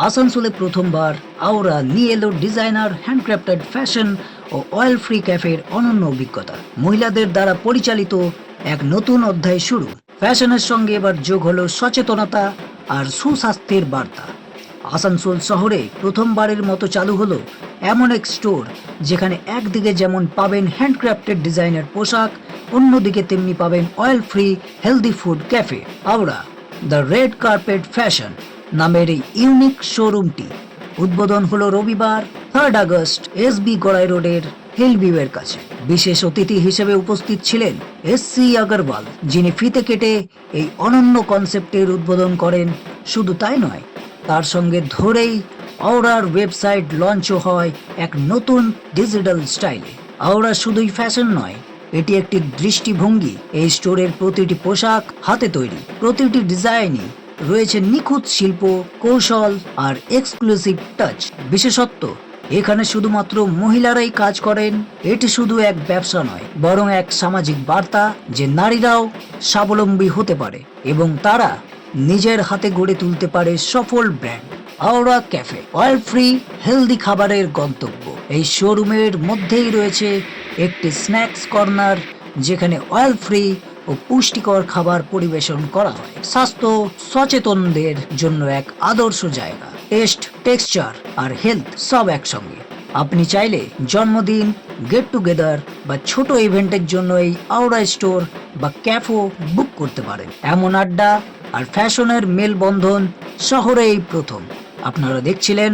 আসানসোলে প্রথমবার আওরা নিয়ে এলো ডিজাইনার হ্যান্ডক্রাফটেড ফ্যাশন ও অয়েল ফ্রি ক্যাফের অনন্য অভিজ্ঞতা। মহিলাদের দ্বারা পরিচালিত এক নতুন অধ্যায় শুরু। ফ্যাশনের সঙ্গে এবার যোগ হলো সচেতনতা আর সুস্বাস্থ্যের বার্তা। আসানসোল শহরে প্রথমবারের মতো চালু হলো এমন এক স্টোর যেখানে একদিকে যেমন পাবেন হ্যান্ডক্রাফটেড ডিজাইনের পোশাক, অন্যদিকে তেমনি পাবেন oil free healthy food cafe. Aura the red carpet fashion নামের এই ইউনিক শোরুমটি উদ্বোধন হলো রবিবার 3 আগস্ট SB গড়াই রোডের হিলভিউয়ের কাছে। বিশেষ অতিথি হিসেবে উপস্থিত ছিলেন SC আগরওয়াল, যিনি ফিতে কেটে এই অনন্য কনসেপ্টের উদ্বোধন করেন। শুধু তাই নয়, তার সঙ্গে ধরেই আওরার ওয়েবসাইট লঞ্চও হয় এক নতুন ডিজিটাল স্টাইলে। আওরা শুধুই ফ্যাশন নয়, এটি একটি দৃষ্টিভঙ্গি। এই স্টোরের প্রতিটি পোশাক হাতে তৈরি, প্রতিটি ডিজাইনই রয়েছে নিখুঁত শিল্প কৌশল আর এক্সক্লুসিভ টাচ। বিশেষত্ব, এখানে শুধুমাত্র মহিলারাই কাজ করেন। এটি শুধু এক ব্যবসা নয়, বরং এক সামাজিক বার্তা যে নারীরাও স্বাবলম্বী হতে পারে এবং তারা নিজের হাতে গড়ে তুলতে পারে সফল brand. Aura cafe, oil free healthy খাবারের গন্তব্য। এই শোরুমের মধ্যেই রয়েছে একটি স্ন্যাক্স কর্নার, যেখানে অয়েল ফ্রি ও পুষ্টিকর খাবার পরিবেশন করা হয়। স্বাস্থ্য সচেতনদের জন্য এক আদর্শ জায়গা। টেস্ট, টেক্সচার আর হেলথ সব একসঙ্গে। আপনি চাইলে জন্মদিন, গেট টুগেদার বা ছোট ইভেন্টের জন্য এই আওরা স্টোর বা ক্যাফে বুক করতে পারেন। এমন আড্ডা আর ফ্যাশনের মেলবন্ধন শহরে এই প্রথম। আপনারা দেখছিলেন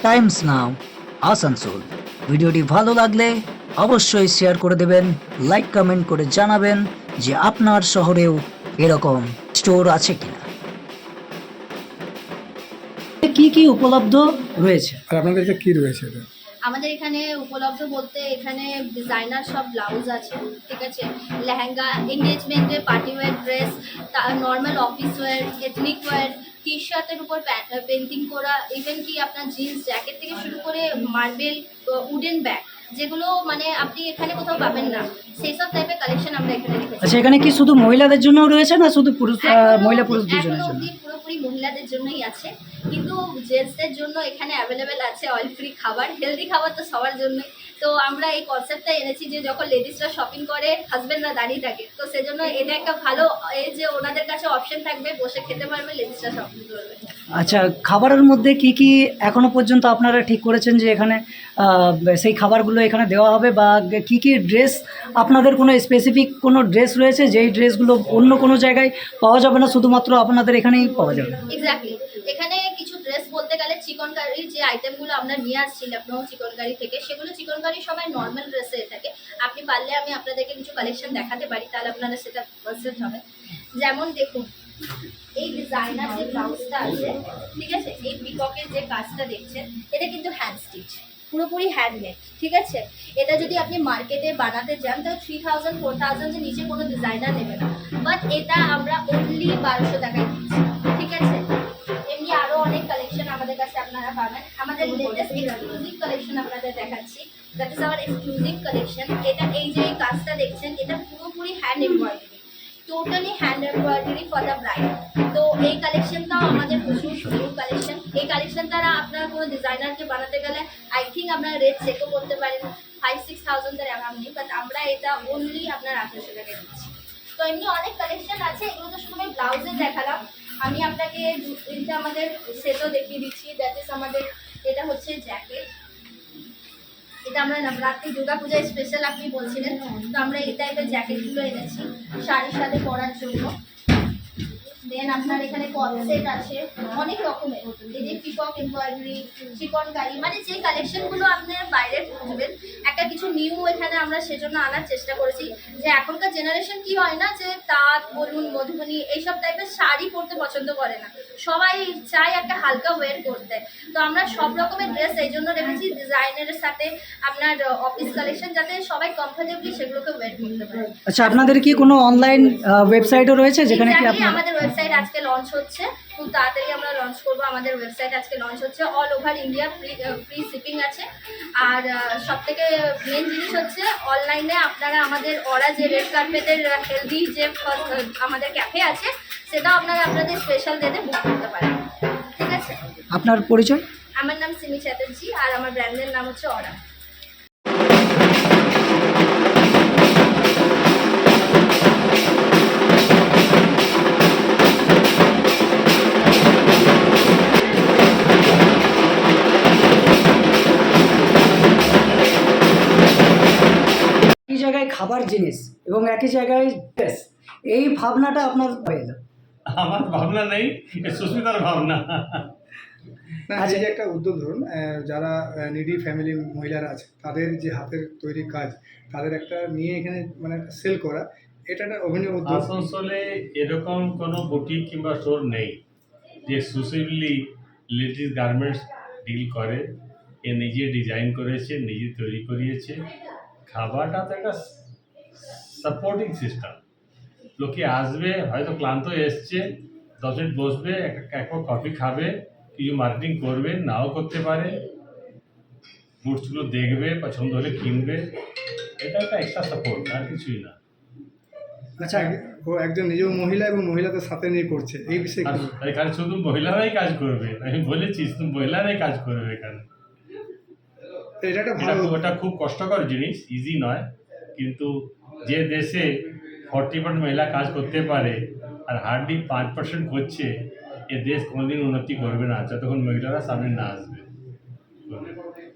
টাইমস নাও আসানসোল। ভিডিওটি ভালো লাগলে অবশ্যই শেয়ার করে দেবেন, লাইক কমেন্ট করে জানাবেন যে আপনার শহরেও এরকম স্টোর আছে কিনা। কি কি উপলব্ধ রয়েছে আর আপনাদের কাছে কি রয়েছে এটা? আমাদের এখানে উপলব্ধ বলতে এখানে ডিজাইনার সব ব্লাউজ আছে, ঠিক আছে, লেহেঙ্গা, এঙ্গেজমেন্টে party wear dress, normal office wear, ethnic wear, টি শার্টের উপর পেন্টিং করা, ইভেন কি আপনার জিন্স জ্যাকেট থেকে শুরু করে মার্বেল, উডেন ব্যাগ, যেগুলো মানে আপনি এখানে কোথাও পাবেন না, সেই সব টাইপের কালেকশন আমরা এখানে রেখেছি। আচ্ছা, এখানে কি শুধু মহিলাদের জন্য রয়েছে না শুধু পুরুষ, মহিলা পুরুষ দুজনের এখনো জন্য? অবধি পুরোপুরি মহিলাদের জন্যই আছে, কিন্তু জেন্টসদের জন্য এখানে অ্যাভেলেবেল আছে অয়েল ফ্রি খাবার, হেলদি খাবার তো সবার জন্যই। তো আমরা এই কনসেপ্টটা এনেছি যে যখন লেডিসরা শপিং করে হাজব্যান্ডরা দাঁড়িয়ে থাকে, তো সেজন্য এটা একটা ভালো এই যে ওনাদের কাছে অপশন থাকবে, বসে খেতে পারবে, লেডিসরা শপিং করবে। আচ্ছা, খাবারের মধ্যে কি কি এখনো পর্যন্ত আপনারা ঠিক করেছেন যে এখানে সেই খাবারগুলো এখানে দেওয়া হবে, বা কি কি ড্রেস, আপনাদের কোনো স্পেসিফিক কোনো ড্রেস রয়েছে যেই ড্রেসগুলো অন্য কোনো জায়গায় পাওয়া যাবে না, শুধুমাত্র আপনাদের এখানেই পাওয়া যাবে? এক্স্যাক্টলি, এখানে কিছু ড্রেস বলতে গেলে চিকন কারির যে আইটেমগুলো আমরা নিয়ে আসছি লখনৌ চিকন কারি থেকে, সেগুলো চিকন কারি সবাই নর্মাল ড্রেসে থাকে। আপনি পারলে আমি আপনাদেরকে কিছু কালেকশন দেখাতে পারি, তাহলে আপনারা সেটা কনসেপ্ট হবে। যেমন দেখুন, এই ডিজাইনার যে ব্লাউজটা আছে, ঠিক আছে, এই পিককের যে কাজটা দেখছেন, এটা কিন্তু হ্যান্ড স্টিচ, পুরোপুরি হ্যান্ডমেড, ঠিক আছে। এটা যদি আপনি মার্কেটে বানাতে যান তো 3000 4000 যে নিচে কোনো ডিজাইনার নেবে না, বাট এটা আমরা অনলি 1200 টাকায় দিচ্ছি, ঠিক আছে। এমনি আরও অনেক কালেকশন আমাদের কাছে আপনারা পাবেন। আমাদের লেটেস্ট এক্সক্লুসিভ কালেকশন আপনাদের দেখাচ্ছি, that is our exclusive collection. এটা এই যে এই কাজটা দেখছেন, এটা পুরোপুরি hand embroidery, totally hand embroidery for the bride. তো এই কালেকশনটাও আমাদের প্রচুর নিউ কালেকশন। এই কালেকশনটা আপনারা কোনো ডিজাইনারকে বানাতে গেলে আই থিঙ্ক আপনারা রেট চেকও করতে পারেন, 5-6,000 অ্যামাউন্ট নেই, বাট আমরা এটা অনলি আপনার 800 টাকা দিচ্ছি। তো এমনি অনেক কালেকশন আছে, এগুলো তো শুধু আমি ব্লাউজে দেখালাম। আমি আপনাকে এটা আমাদের সেটও দেখিয়ে দিচ্ছি, দ্যাট ইজ আমাদের, এটা হচ্ছে জ্যাকেট। এটা আমরা নবরাত্রি দুর্গা পূজায় স্পেশাল আপনি বলছিলেন, তো আমরা এই টাইপের জ্যাকেটগুলো এনেছি শাড়ির সাথে পরার জন্য। দেন আপনার এখানে কট সেট আছে অনেক রকমের, এই যে পিকক এমব্রয়ডারি, চিকন কারি, মানে যে কালেকশনগুলো আপনি বাইরে খুঁজবেন, একটা কিছু নিউ এখানে আমরা সেজন্য আনার চেষ্টা করেছি। যে এখনকার জেনারেশন কি হয় না, যে তাঁত বলুন, মধুবনী, এইসব টাইপের শাড়ি পরতে পছন্দ করে না, সবাই চায় একটা হালকা ওয়ের করতে। তো আমরা সব রকমের ড্রেস এই জন্য রেখেছি ডিজাইনের সাথে আপনার অফিস কালেকশন, যাতে সবাই কমফোর্টেবলি সেগুলোকে ওয়ের করতে পারে। আচ্ছা, আপনাদের কি কোনো অনলাইন ওয়েবসাইটও রয়েছে যেখানে কি আমাদের ওয়েবসাইট আজকে লঞ্চ হচ্ছে, খুব তাড়াতাড়ি আমরা লঞ্চ করবো। আমাদের ওয়েবসাইট আজকে লঞ্চ হচ্ছে, all over India free shipping আছে। আর সব থেকে মেন জিনিস হচ্ছে অনলাইনে আপনারা আমাদের ওরা যে রেড কার্পেটের হেলদি যে আমাদের ক্যাফে আছে, সেটাও আপনারা আপনাদের স্পেশাল ডেতে বুক করতে পারেন, ঠিক আছে। স্যার। আপনার পরিচয়? আমার নাম সিমি চ্যাটার্জি আর আমার ব্র্যান্ডের নাম হচ্ছে অরা। একই জায়গায় খাবার জিনিস এবং একই জায়গায় ড্রেস, এই ভাবনাটা আপনার এলো? আমার ভাবনা নেই, এ সুস্মিতার ভাবনা। না, এই যে একটা উদ্যোগ ধরুন, যারা নিডি ফ্যামিলি মহিলারা আছে তাদের যে হাতের তৈরি কাজ, তাদের একটা নিয়ে এখানে মানে সেল করা, এটা একটা অভিনব উদ্যোগ। আসানসোলে এরকম কোনো বুটিক কিংবা স্টোর নেই যে এক্সক্লুসিভলি লেডিস গার্মেন্টস ডিল করে। এ নিজে ডিজাইন করেছে, নিজে তৈরি করিয়েছে। খাবারটা তো একটা সাপোর্টিং সিস্টেম। লোকে আসবে, হয়তো ক্লান্ত এসছে, 10 মিনিট বসবে, এক কাপ কফি খাবে, কিছু মার্কেটিং করবে, নাও করতে পারে, গুডসগুলো দেখবে, পছন্দ হলে কিনবে। এটা একটা এক্সট্রা সাপোর্ট, আর কিছুই না। আচ্ছা, ও একজন নিজেও মহিলা এবং মহিলাদের সাথে নিয়ে করছে, এই বিষয়ে আর কি? এখানে শুধু মহিলারাই কাজ করবে, আমি বলেছি শুধু মহিলারাই কাজ করবে এখানে। এটা একটা ভালো ওটা খুব কষ্টকর জিনিস, ইজি নয়, কিন্তু যে দেশে 40% মহিলা কাজ করতে পারে আর হার্ডলি 5% করছে, এ দেশ কোনোদিন উন্নতি করবে না যতক্ষণ মহিলারা সামনে না আসবে।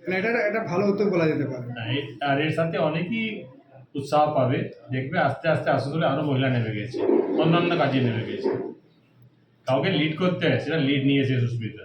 মানে এটা একটা ভালো উদ্যোগ বলা যেতে পারে। আর এর সাথে অনেকেই উৎসাহ পাবে, দেখবে আস্তে আস্তে আসলে আরও মহিলা নেমে গেছে, অন্যান্য কাজে নেমে গেছে। কাউকে লিড করতে হয়, সেটা লিড নিয়েছে সুস্মিতা।